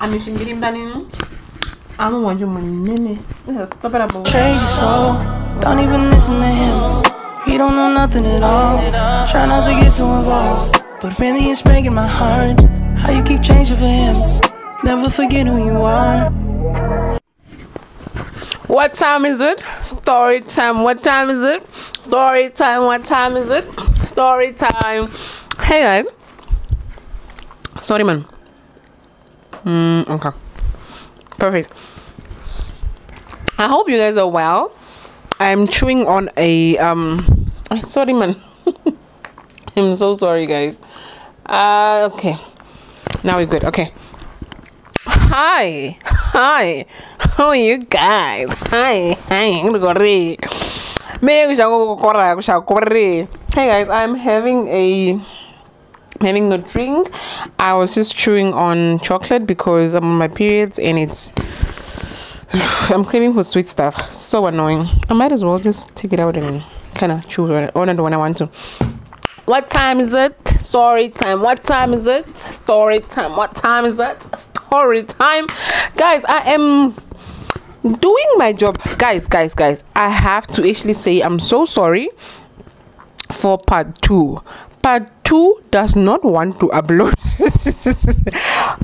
I'm getting banning. I'm watching my nene. Stop it up. Trade your soul. Don't even listen to him. He don't know nothing at all. Try not to get too involved. But really it's breaking my heart. How you keep changing for him. Never forget who you are. What time is it? Story time. What time is it? Story time. What time is it? Story time. Hey guys. Sorry man. Okay. Perfect. I hope you guys are well. I'm chewing on a sorry man. I'm so sorry guys. Okay. Now we're good. Okay. Hi. How are you guys? Hi. Hey guys, I'm having a drink. I was just chewing on chocolate because I'm on my periods and I'm craving for sweet stuff. So annoying. I might as well just take it out and kind of chew on it when I want to. What time is it? Story time. What time is it? Story time. What time is it? Story time. Guys, I am doing my job. Guys, I have to actually say I'm so sorry for part 2. Part 2 does not want to upload.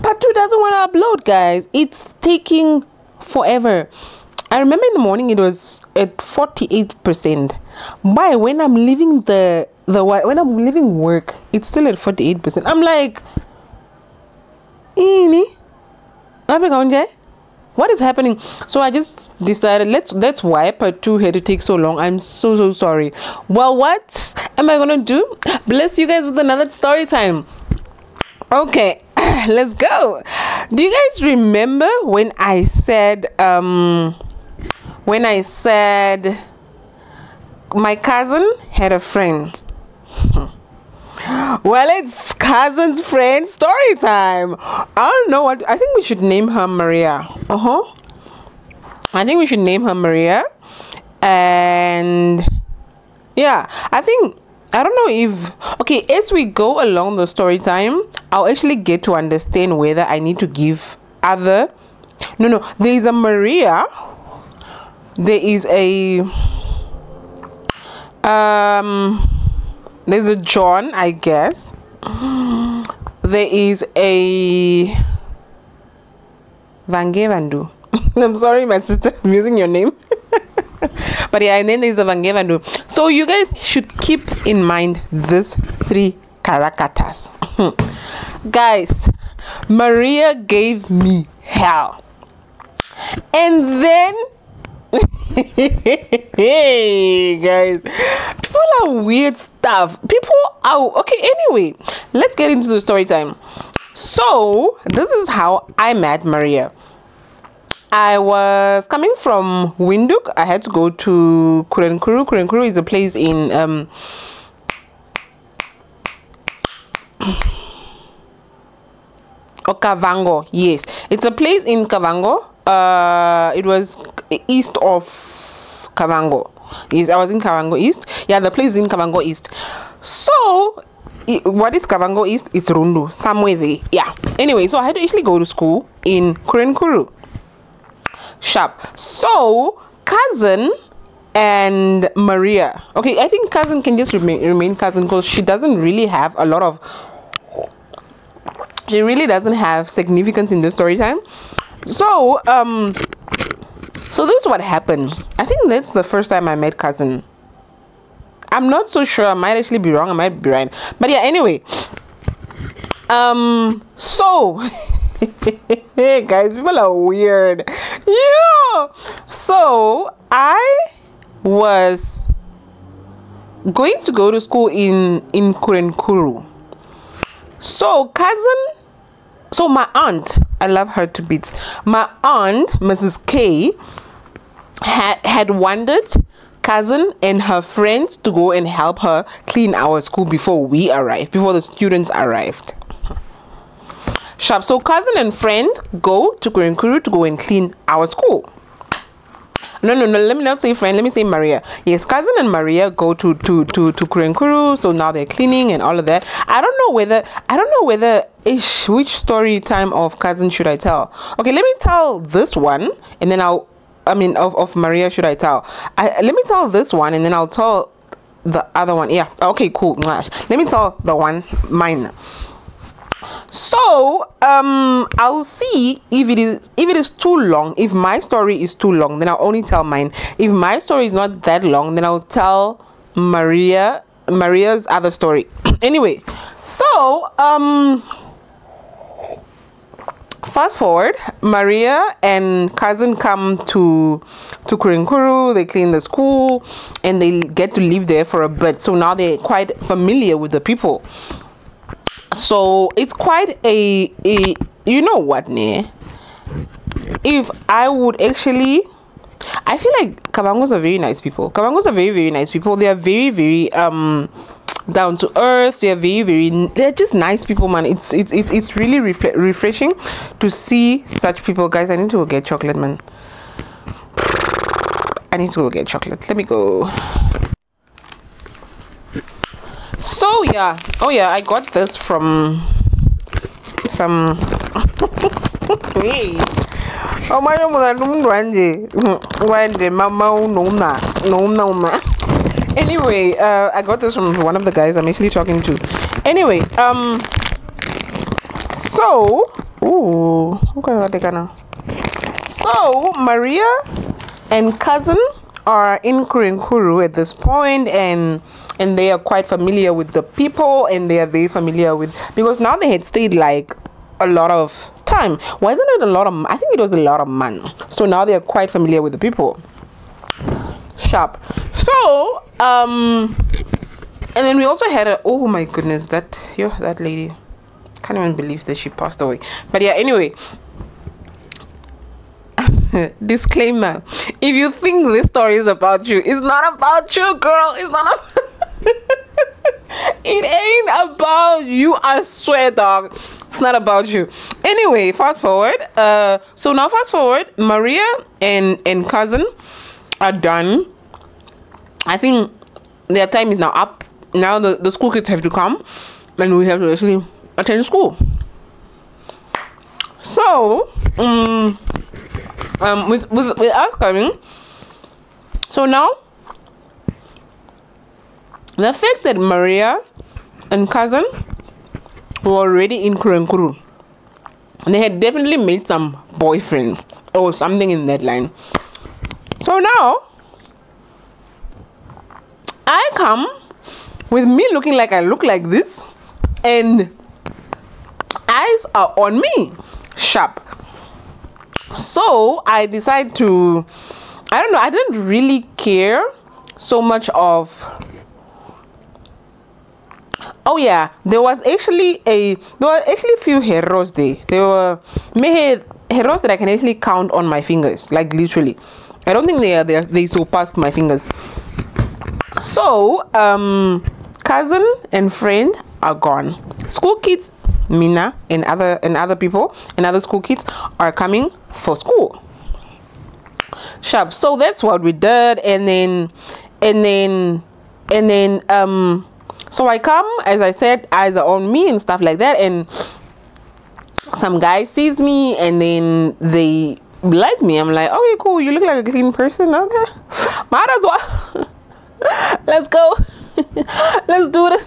Part 2 doesn't want to upload, guys. It's taking forever. I remember in the morning it was at 48%. Why? When I'm leaving when I'm leaving work, it's still at 48%. I'm like, what is happening? So I just decided that's why part 2 had to take so long. I'm so sorry. Well, what am I gonna do? Bless you guys with another story time. Okay, let's go. Do you guys remember when I said my cousin had a friend? Well, it's cousin's friend story time. I don't know what. I think we should name her Mariah. I think we should name her Mariah. And yeah, I don't know if, okay, as we go along the story time, I'll actually get to understand whether I need to give other. No, there is a Maria. There is a there's a John, I guess. There is a Vangevandu. I'm sorry, my sister, I'm using your name. But yeah, and then there's a Vangevandu. So you guys should keep in mind these 3 characters. Guys, Maria gave me hell. And then hey guys, people are weird stuff. People are okay. Anyway, let's get into the story time. So this is how I met Maria. I was coming from Windhoek. I had to go to Kurenkuru. Kurenkuru is a place in Kavango. Yes, it's a place in Kavango. It was east of Kavango. Yes, I was in Kavango East. Yeah, the place is in Kavango East. So what is Kavango East? It's Rundu, somewhere there. Yeah. Anyway, so I had to actually go to school in Kurenkuru. Sharp. So cousin and Maria. Okay, I think cousin can just remain cousin because she doesn't really have a lot of. She really doesn't have significance in the story time. So so this is what happened. I think that's the first time I met cousin. I'm not so sure. I might actually be wrong. I might be right. But yeah, anyway. So guys, people are weird. Yeah. So I was going to go to school in Kurenkuru. So my aunt, I love her to bits. My aunt, Mrs. K, had wanted cousin and her friends to go and help her clean our school before the students arrived. Sharp. So cousin and friend go to Kurenkuru to go and clean our school. No, let me not say friend, let me say Maria. Yes, cousin and Maria go to Kurenkuru, so now they're cleaning and all of that. I don't know whether which story time of cousin should I tell. Okay, let me tell this one and then of Maria should I tell. Let me tell this one and then I'll tell the other one. Yeah, okay, cool. Let me tell the one mine. So I'll see if it is too long. If my story is too long, then I'll only tell mine. If my story is not that long, then I'll tell Maria's other story. Anyway, so fast forward, Maria and cousin come to Kurinkuru. They clean the school and they get to live there for a bit, so now they're quite familiar with the people. So it's quite a you know what, ne? If I would actually, I feel like Kabangos are very nice people. Kabangos are very, very nice people. They are very, very down to earth. They are they're just nice people, man. It's really refreshing to see such people. Guys, I need to go get chocolate, man. I need to go get chocolate. Let me go. So yeah, oh yeah, I got this from some hey. Oh my god, anyway, I got this from one of the guys I'm actually talking to. Anyway, so so Maria and cousin are in Kurinkuru at this point, and they are quite familiar with the people, and they are very familiar with, because now they had stayed like a lot of time. Wasn't it a lot of, I think it was a lot of months. So now they are quite familiar with the people. Sharp. So and then we also had a, oh my goodness, that lady, can't even believe that she passed away. But yeah, anyway, disclaimer, if you think this story is about you, it's not about you, girl. It's not it ain't about you, I swear, dog. It's not about you. Anyway, fast forward, so now fast forward, Maria and cousin are done. I think their time is now up. Now the school kids have to come and we have to actually attend school. So with us coming, so now the fact that Maria and cousin were already in Kurinkuru, they had definitely made some boyfriends or something in that line. So now I come with me looking like I look like this, and eyes are on me, sharp. So I decide to, I don't know, I didn't really care so much of, oh yeah, there were actually a few heroes there. There were heroes that I can actually count on my fingers, like literally. I don't think they surpassed my fingers. So cousin and friend are gone. School kids, Mina and other people and other school kids are coming for school. Sharp. So that's what we did, and then so I come, as I said, eyes are on me and stuff like that, and some guy sees me and then they like me. I'm like, okay, cool, you look like a clean person. Okay, might as well. Let's go. Let's do this.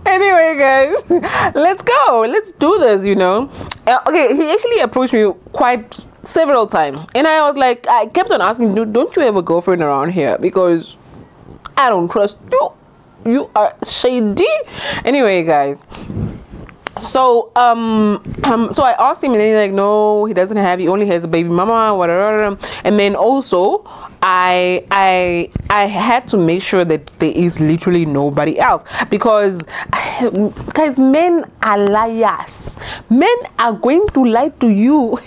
Anyway, guys, let's go. Let's do this, you know. Okay, he actually approached me quite several times, and I was like, I kept on asking, don't you have a girlfriend around here? Because I don't trust you. You are shady. Anyway, guys. So so I asked him, and then he's like, no, he doesn't have, he only has a baby mama, whatever. And then also I had to make sure that there is literally nobody else, because guys, men are liars. Men are going to lie to you.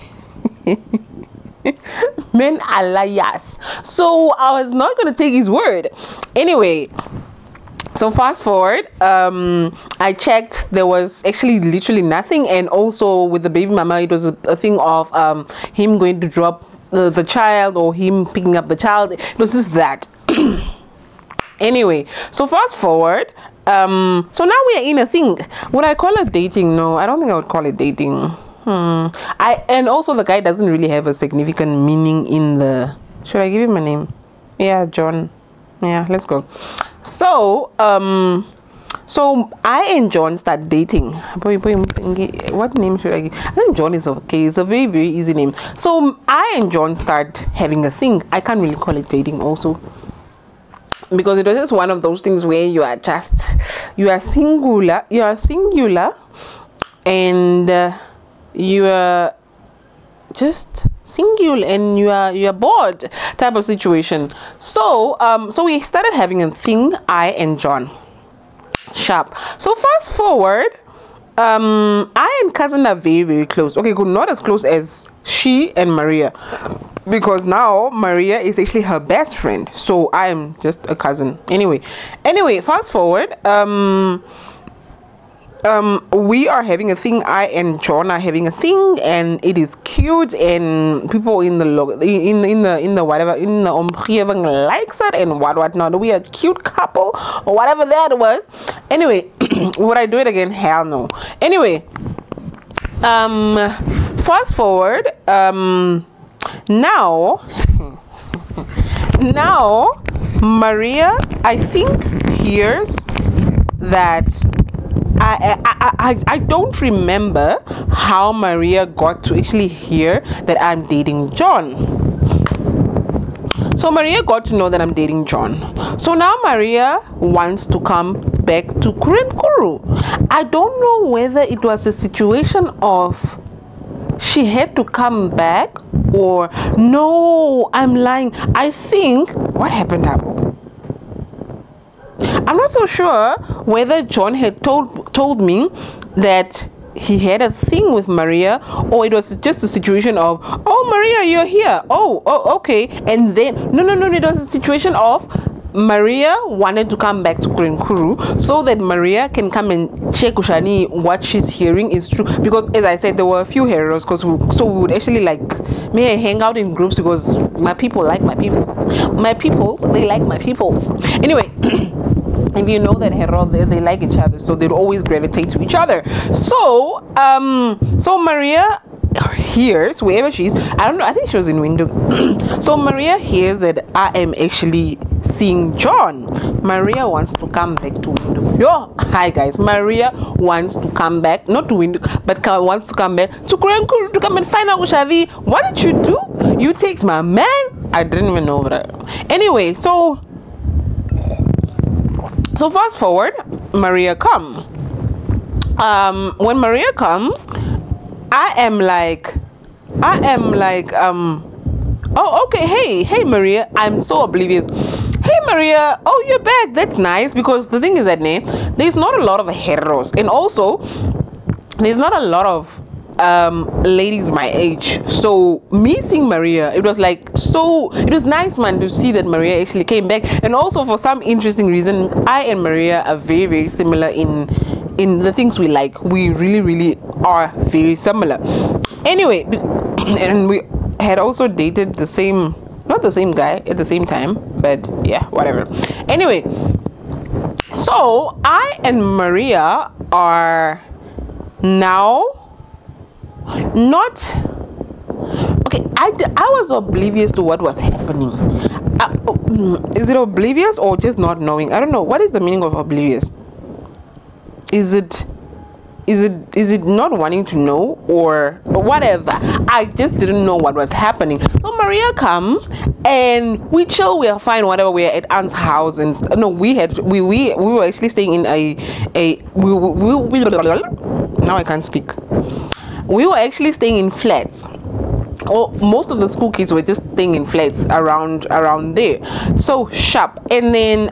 Men are liars. So I was not going to take his word. Anyway, So fast forward, I checked, there was actually literally nothing. And also with the baby mama, it was a thing of him going to drop the child, or him picking up the child. It was just that. Anyway, so fast forward, so now we are in a thing. Would I call it dating? No, I don't think I would call it dating. And also the guy doesn't really have a significant meaning in the, should I give him a name? Yeah, John. Yeah, let's go. So so I and John start dating. What name should I give? I think John is okay. It's a very, very easy name. So I and John start having a thing. I can't really call it dating also, because it was just one of those things where you are singular, and you are just single, and you are bored type of situation. So so we started having a thing, I and John. Sharp. So fast forward, I and cousin are very, very close. Okay, good, not as close as she and Maria, because now Maria is actually her best friend, so I am just a cousin. Anyway, fast forward, we are having a thing. I and John are having a thing, and it is cute, and people in the whatever, in the omgeving likes it and what not. We are a cute couple or whatever that was. Anyway, would I do it again? Hell no. Anyway, fast forward, now Maria, I think, hears that I don't remember how Maria got to actually hear that I'm dating John. So Maria got to know that I'm dating John. So now Maria wants to come back to Kurenkuru. I don't know whether it was a situation of she had to come back, or no, I'm lying. I think what happened happened. I'm not so sure whether John had told me that he had a thing with Maria, or it was just a situation of, oh Maria, you're here, oh okay, and then no, it was a situation of Maria wanted to come back to Kurenkuru so that Maria can come and check Ushani what she's hearing is true, because as I said, there were a few heroes, so we would actually may I hang out in groups, because my people like my people, they like my peoples. Anyway, if you know that hero, they like each other, so they'd always gravitate to each other. So so Maria hears, wherever she is, I don't know, I think she was in window. So Maria hears that I am actually seeing John. Maria wants to come back to window. Yo, hi guys. Maria wants to come back, not to window, but wants to come back to Kurenkuru to come and find out Ushavi. What did you do? You text my man? I didn't even know that. Anyway, so fast forward, Maria comes. When Maria comes, I am like, oh okay, hey Maria, I'm so oblivious. Hey Maria, oh you're back, that's nice, because the thing is that there's not a lot of heteros, and also there's not a lot of ladies my age. So me seeing Maria, it was nice, man, to see that Maria actually came back. And also for some interesting reason, I and Maria are very, very similar in the things we like. We really, really are very similar. Anyway, and we had also dated not the same guy at the same time, but yeah, whatever. Anyway, so I and Maria are now not okay. I was oblivious to what was happening. Is it oblivious or just not knowing? I don't know. What is the meaning of oblivious? Is it not wanting to know, or whatever? I just didn't know what was happening. So Maria comes and we chill, we are fine, whatever. We're at aunt's house, and no, we were actually staying in now I can't speak. We were actually staying in flats. Most of the school kids were just staying in flats around there. So sharp. And then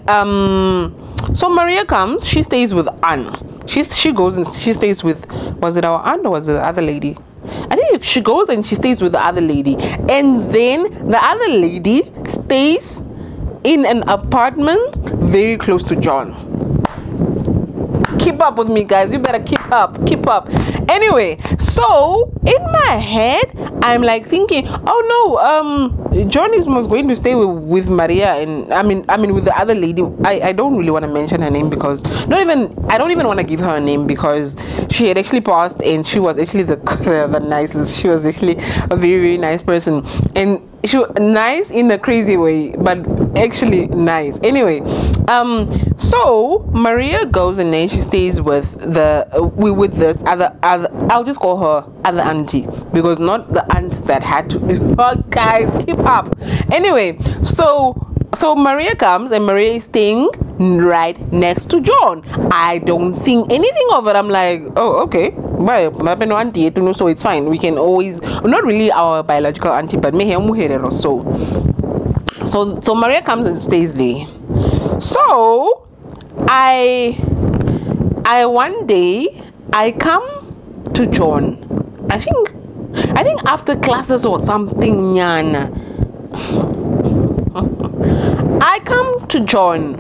so Maria comes, she stays with aunt. She goes and she stays with, was it our aunt or was it the other lady? I think she goes and she stays with the other lady, and then the other lady stays in an apartment very close to John's. Keep up with me, guys. You better keep up. Anyway, so in my head, I'm like thinking, oh no, John was going to stay with Maria, and I mean with the other lady. I don't really want to mention her name because I don't even want to give her a name because she had actually passed, and she was actually the nicest. She was actually a very, very nice person, and she was nice in a crazy way, but actually nice. Anyway, so Maria goes and then she stays with this other I'll just call her other auntie, because not the aunt that had to oh, guys, keep up. Anyway, so Maria comes, and Maria is staying right next to John. I don't think anything of it. I'm like, oh, okay, well, auntie, so it's fine. We can always, not really our biological auntie, but or so Maria comes and stays there. So I one day I come to John. I think after classes or something, Nyana. I come to John.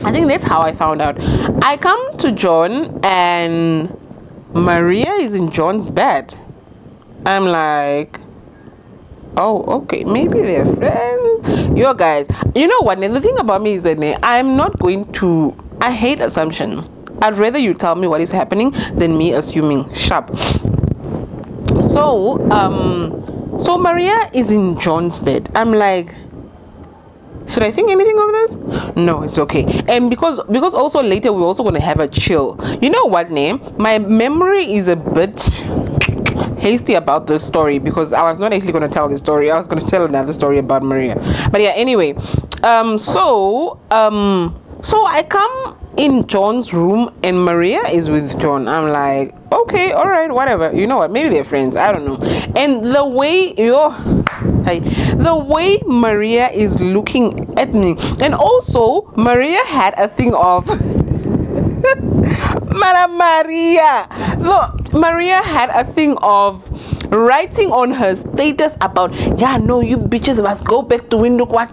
I think that's how I found out. I come to John and Maria is in John's bed. I'm like, oh, okay, maybe they're friends. Yo, guys, you know what? And the thing about me is that I hate assumptions. I'd rather you tell me what is happening than me assuming. Sharp. So Maria is in John's bed. I'm like, should I think anything of this? No, it's okay. And because also later we're also going to have a chill. You know what, name? My memory is a bit hasty about this story because I was not actually going to tell this story. I was going to tell another story about Maria. But yeah, anyway. So I come in John's room and Maria is with John. I'm like, okay, all right, whatever. You know what? Maybe they're friends. I don't know. And the way Maria is looking at me, and also Maria had a thing of Maria had a thing of writing on her status about, yeah, no, you bitches must go back to window what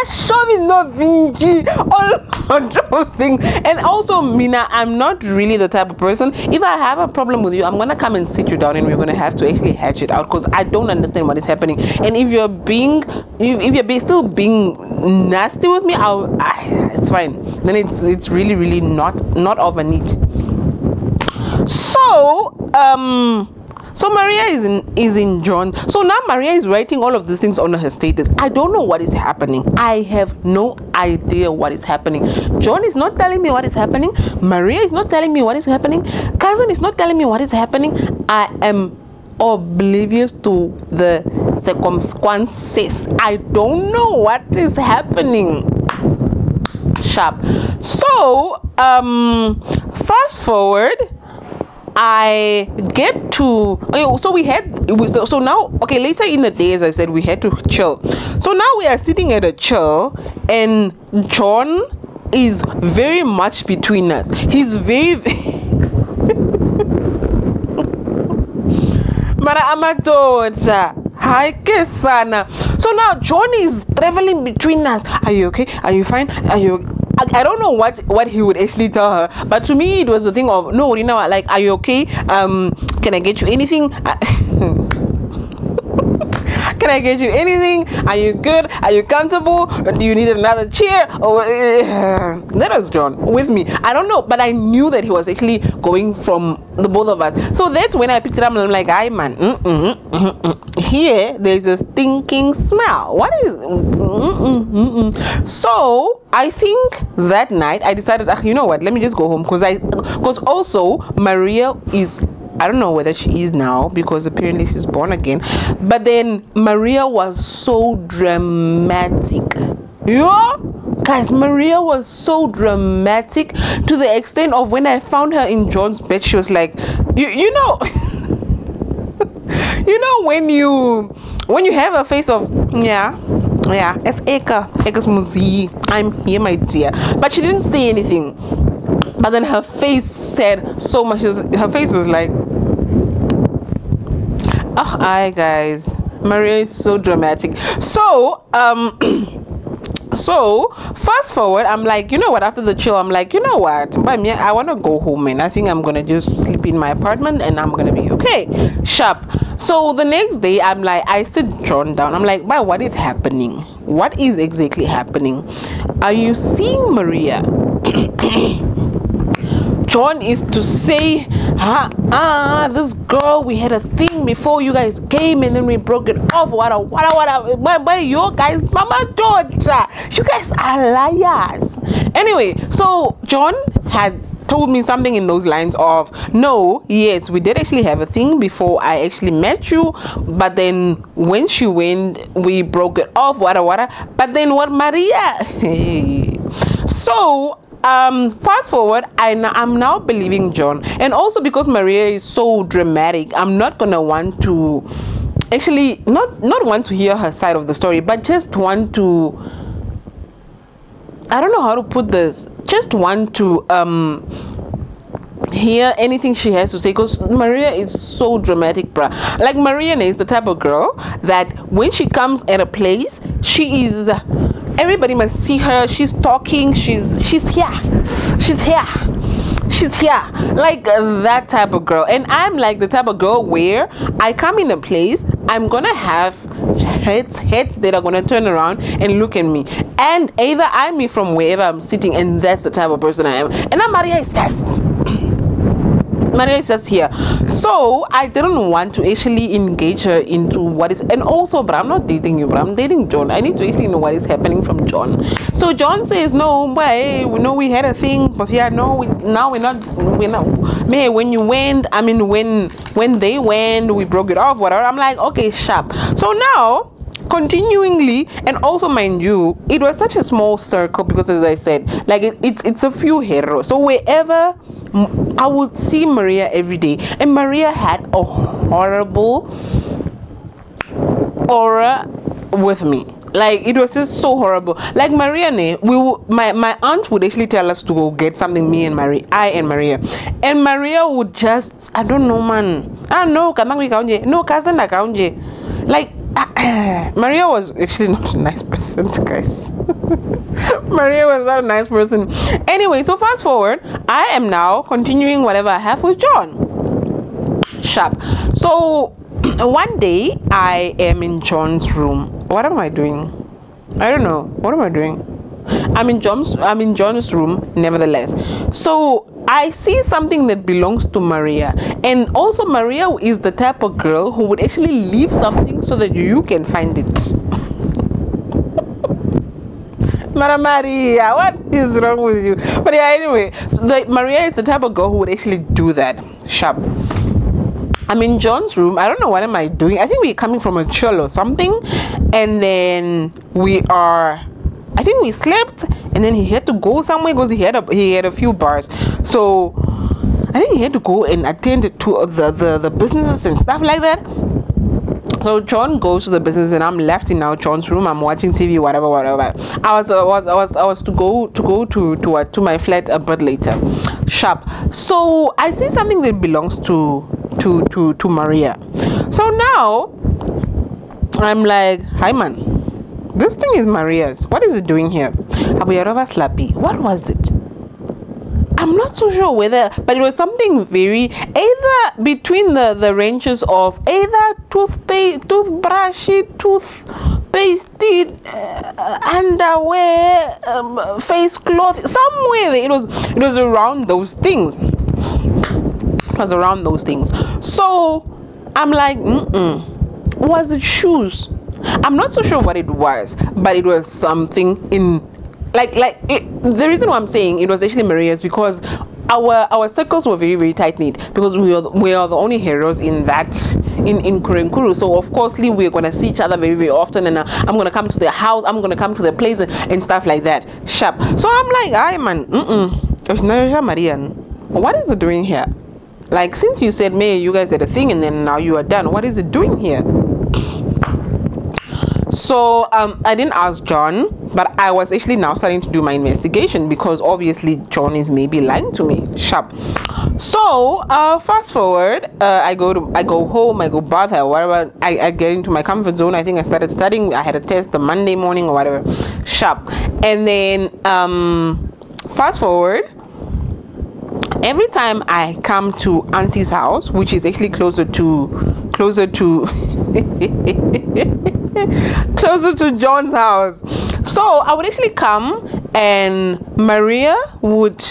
show me no vinci all thing. And also, Mina, I'm not really the type of person, if I have a problem with you, I'm gonna come and sit you down and we're gonna have to actually hatch it out, because I don't understand what is happening. And if you're still being nasty with me, it's fine. Then it's really, really not of a need. So Maria is in John. So now Maria is writing all of these things on her status. I don't know what is happening. I have no idea what is happening. John is not telling me what is happening. Maria is not telling me what is happening. Cousin is not telling me what is happening. I am oblivious to the circumstances. I don't know what is happening. Sharp. So fast forward, I get to so now, okay, later in the day, as I said, we had to chill. So now we are sitting at a chill and John is very much between us. He's very Mara Amadoja. So now John is traveling between us. Are you okay? Are you fine? Are you I don't know what he would actually tell her, but to me it was the thing of, no, you know, like, are you okay? Can I get you anything? Can I get you anything? Are you good? Are you comfortable? Do you need another chair? That was John with me. I don't know, but I knew that he was actually going from the both of us. So that's when I picked it up and I'm like, "Hi, man. Here, there's a stinking smell. What is?" So I think that night I decided, you know what? Let me just go home because also Maria is. I don't know whether she is now because apparently she's born again. But then Maria was so dramatic. Yeah, guys, Maria was so dramatic to the extent of when I found her in John's bed, she was like, you know, you know when you have a face of yeah, it's Eka's Muzi. I'm here, my dear. But she didn't say anything. But then her face said so much. Her face was like, hi guys, Maria is so dramatic. So So fast forward, I'm like, you know what, after the chill, I'm like, you know what, but me, I want to go home, and I think I'm gonna just sleep in my apartment and I'm gonna be okay. Sharp. So the next day, I'm like, I sit John down, I'm like, but what is happening? What is exactly happening? Are you seeing Maria? John is to say, this girl, we had a thing before you guys came and then we broke it off. What you guys, Mama Georgia, you guys are liars. Anyway, so John had told me something in those lines of, no, yes, we did actually have a thing before I actually met you, but then when she went, we broke it off, but then what, Maria? So fast forward, I'm now believing John, and also because Maria is so dramatic, I'm not gonna want to actually not want to hear her side of the story, but just want to, I don't know how to put this, just want to hear anything she has to say, because Maria is so dramatic, bruh. Like, Maria is the type of girl that when she comes at a place, she is, everybody must see her. She's talking, she's here, like that type of girl. And I'm like the type of girl where I come in a place, I'm gonna have heads that are gonna turn around and look at me, and either I'm me from wherever I'm sitting, and that's the type of person I am. And now Maria is just here. So I didn't want to actually engage her into what is, and also, but I'm not dating you, but I'm dating John. I need to actually know what is happening from John. So John says, no, but hey, we know we had a thing, but yeah, no, now we're not. Man, when you went, I mean, when they went, we broke it off, whatever. I'm like, okay, sharp. So now, continuingly, and also mind you, it was such a small circle, because as I said, like it's a few heroes. So wherever I would see Maria every day, and Maria had a horrible aura with me. Like, it was just so horrible. Like, Maria, my aunt would actually tell us to go get something, I and Maria, and Maria would just, I don't know, man, I don't know, no cousin, like, Maria was actually not a nice person, guys. Maria was not a nice person. Anyway, so fast forward, I am now continuing whatever I have with John. Sharp. So one day I am in John's room. What am I doing? I don't know. What am I doing? I'm in John's room, nevertheless. So I see something that belongs to Maria, and also Maria is the type of girl who would actually leave something so that you can find it. Maria, what is wrong with you? But yeah, anyway, so Maria is the type of girl who would actually do that. Sharp. I'm in John's room. I don't know what am I doing. I think we're coming from a chill or something, and then I think we slept, and then he had to go somewhere because he had a few bars. So I think he had to go and attend to the businesses and stuff like that. So John goes to the business, and I'm left in now John's room. I'm watching TV, whatever. I was to go to my flat a bit later. Sharp. So I see something that belongs to Maria. So now I'm like, hi man, this thing is Maria's. What is it doing here? What was it? I'm not so sure whether, but it was something very, either between the ranges of either toothpaste, toothbrushy, toothpaste, underwear, face cloth, somewhere it was around those things. It was around those things. So I'm like, was it shoes? I'm not so sure what it was, but it was something in the reason why I'm saying it was actually Maria's, because our circles were very, very tight knit, because we are the only heroes in Kurenkuru. So of course we're gonna see each other very, very often, and I'm gonna come to their house, I'm gonna come to their place and stuff like that. Sharp. So I'm like, hi man, Maria, what is it doing here? Like, since you said, May, you guys had a thing, and then now you are done, what is it doing here? So I didn't ask John, but I was actually now starting to do my investigation because obviously John is maybe lying to me. Sharp. So fast forward, I go home, I go bath or whatever. I get into my comfort zone. I think I started studying. I had a test the Monday morning or whatever. Sharp. And then fast forward, every time I come to Auntie's house, which is actually closer to closer to John's house, so I would actually come and Maria would,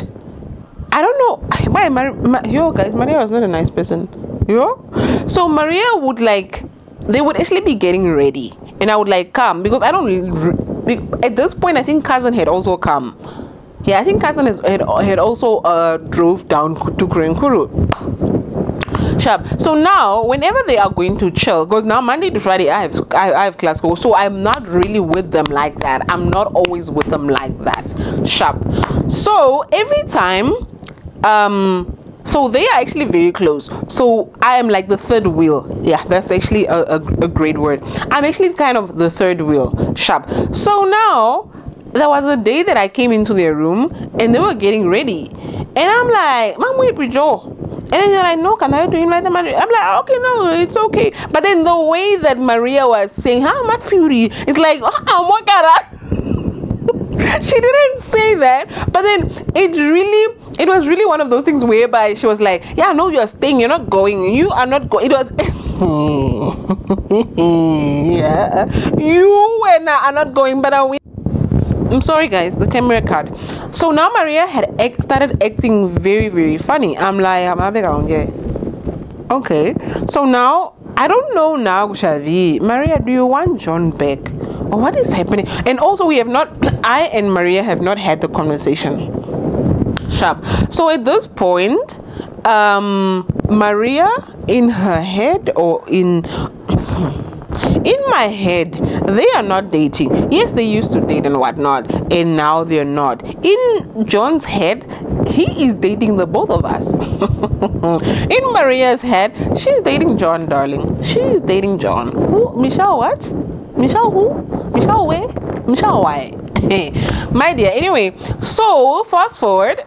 I don't know why guys, Maria was not a nice person, so Maria would they would actually be getting ready and I would come because I don't at this point I think cousin had also come. Yeah, I think cousin had also drove down to Kurenkuru. Sharp. So now whenever they are going to chill, because now Monday to Friday I have class, so I'm not really with them like that. I'm not always with them like that. Sharp. So every time so they are actually very close, so I am like the third wheel. Yeah, that's actually a great word. I'm actually kind of the third wheel. Sharp. So now there was a day that I came into their room and they were getting ready and I'm like, Mom, wait, Joe. And then they're like, no, can I do invite them? I'm like, okay, no, it's okay. But then the way that Maria was saying, how much fury? It's like, what she didn't say that, but then it was really one of those things whereby she was like, yeah, no, you're staying, you're not going, you are not going. It was yeah, you and I are not going, but I'm sorry guys, the camera card. So now Maria had started acting very, very funny. I'm like, okay. So now I don't know now, Shavi. Maria, do you want John back? Or what is happening? And also I and Maria have not had the conversation. Sharp. So at this point, Maria in her head or in my head, they are not dating. Yes, they used to date and whatnot, and now they're not. In John's head, he is dating the both of us. In Maria's head, she's dating John, darling. She's dating John. Who? Michelle what? Michelle who? Michelle where? Michelle why? My dear. Anyway, so fast forward.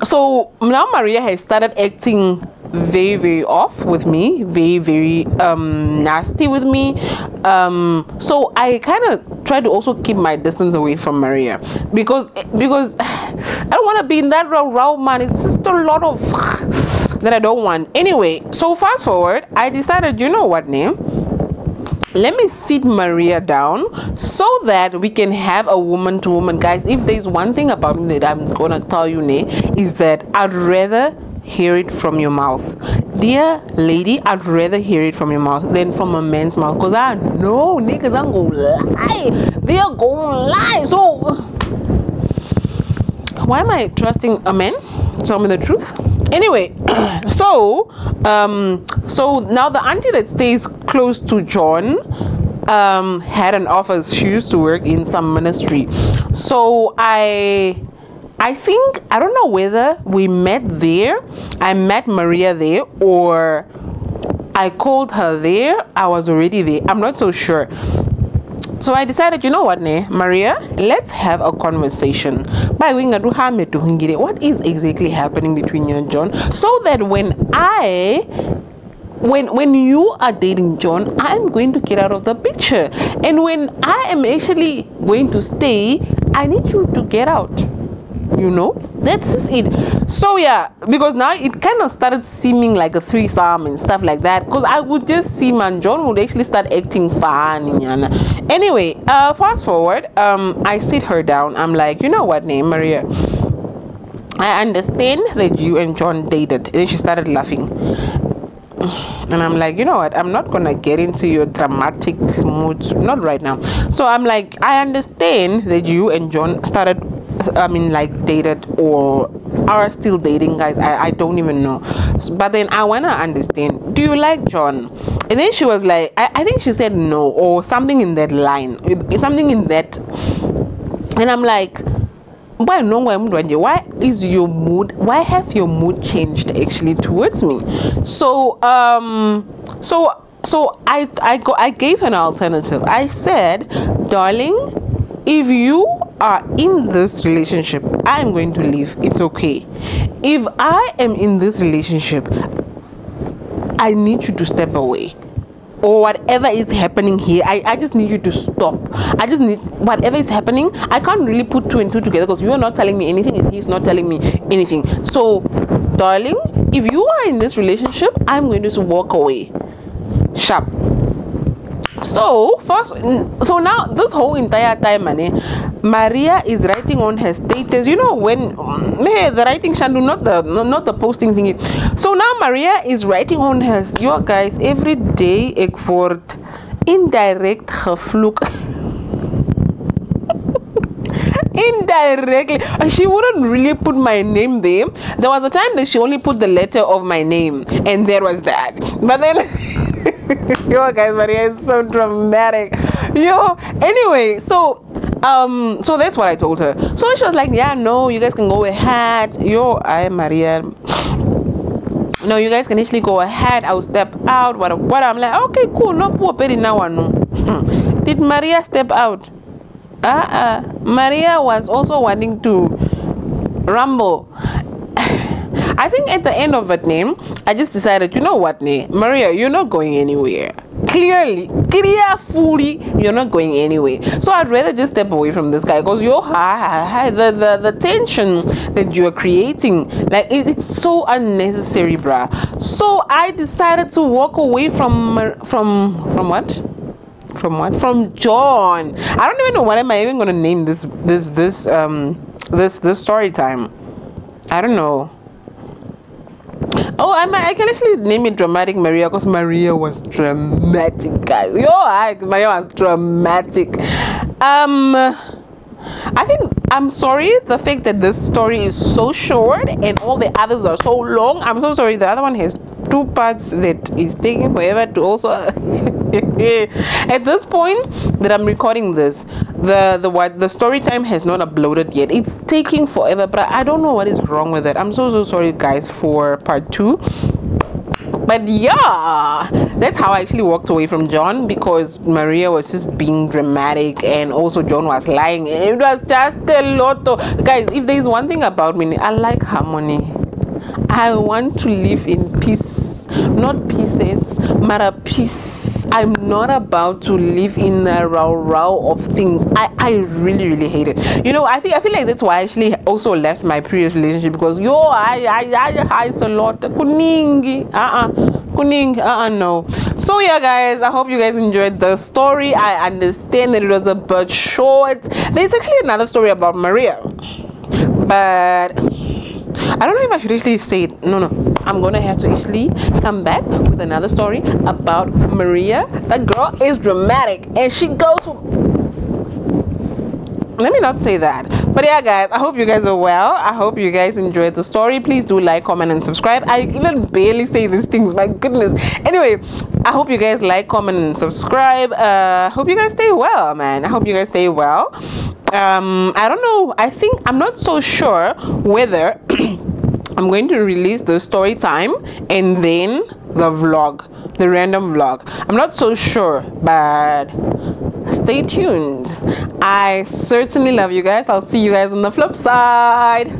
So now Maria has started acting very, very off with me, very, very nasty with me. So I kind of try to also keep my distance away from Maria because I don't want to be in that row, man. It's just a lot of that I don't want. Anyway, so fast forward, I decided, you know what, name? Let me sit Maria down so that we can have a woman to woman. Guys, if there's one thing about me that I'm gonna tell you, is that I'd rather hear it from your mouth, dear lady. I'd rather hear it from your mouth than from a man's mouth, because I know niggas are gonna lie. They are gonna lie. So why am I trusting a man? Tell me the truth. Anyway, so now the auntie that stays close to John had an office. She used to work in some ministry. So I think, I don't know whether we met there, I met Maria there, or I called her there. I was already there. I'm not so sure. So I decided, you know what, Maria, let's have a conversation. What is exactly happening between you and John? So that when you are dating John, I'm going to get out of the picture. And when I am actually going to stay, I need you to get out. You know, that's just it. So yeah, because now it kind of started seeming like a threesome and stuff like that, because I would just see man John would actually start acting fun. Anyway, fast forward, I sit her down. I'm like, you know what, Maria, I understand that you and John dated. And then she started laughing. And I'm like, you know what, I'm not gonna get into your dramatic mood, not right now. So I'm like, I understand that you and John started, dated or are still dating, guys. I don't even know. But then I wanna understand, do you like John? And then she was like, I think she said no, or something in that line, something in that. And I'm like, why is your mood, why have your mood changed actually towards me? So So I gave her an alternative. I said, darling, if you are in this relationship, I'm going to leave. It's okay. If I am in this relationship, I need you to step away. Or whatever is happening here, I just need you to stop. I just need whatever is happening. I can't really put two and two together because you are not telling me anything and he's not telling me anything. So, darling, if you are in this relationship, I'm going to walk away. Sharp. So now this whole entire time, Maria is writing on her status. You know when the writing shandu, not the posting thingy. So now Maria is writing on her, your guys, every day for indirect gefloek. Indirectly, she wouldn't really put my name there. There was a time that she only put the letter of my name, and there was that. But then yo guys, Maria is so dramatic. Anyway, so that's what I told her. So she was like, yeah, no, you guys can go ahead. I am Maria. No, you guys can actually go ahead. I'll step out. What I'm like, okay, cool, no poor petty now. No. Did Maria step out? Maria was also wanting to rumble. I think at the end of it, I just decided, you know what, Maria, you're not going anywhere. Carefully, you're not going anywhere. So I'd rather just step away from this guy because the tensions that you're creating, like it's so unnecessary, bruh. So I decided to walk away from what? From John. I don't even know what am I even gonna name this story time. I don't know. Oh, I can actually name it Dramatic Maria because Maria was dramatic, guys. Maria was dramatic. I think I'm sorry the fact that this story is so short and all the others are so long. I'm so sorry. The other one has 2 parts that is taking forever to also at this point that I'm recording this, the story time has not uploaded yet. It's taking forever, but I don't know what is wrong with it. I'm so sorry guys for part 2. But yeah, that's how I actually walked away from John, because Maria was just being dramatic and also John was lying. It was just a lot of guys. If there's one thing about me, I like harmony. I want to live in peace, not pieces, but a peace. I'm not about to live in a row of things. I really hate it. I feel like that's why I actually also left my previous relationship, because I a lot no. So yeah guys, I hope you guys enjoyed the story. I understand that it was a bit short. There's actually another story about Maria, but I don't know if I should actually say it. No, I'm gonna have to actually come back with another story about Maria. That girl is dramatic and she goes. Let me not say that. But yeah guys, I hope you guys are well. I hope you guys enjoyed the story. Please do like, comment and subscribe. I even barely say these things, my goodness. Anyway, I hope you guys like, comment and subscribe. Hope you guys stay well, man. I hope you guys stay well. I don't know, I'm not so sure whether I'm going to release the story time and then the vlog, the random vlog. I'm not so sure, but stay tuned. I certainly love you guys. I'll see you guys on the flip side.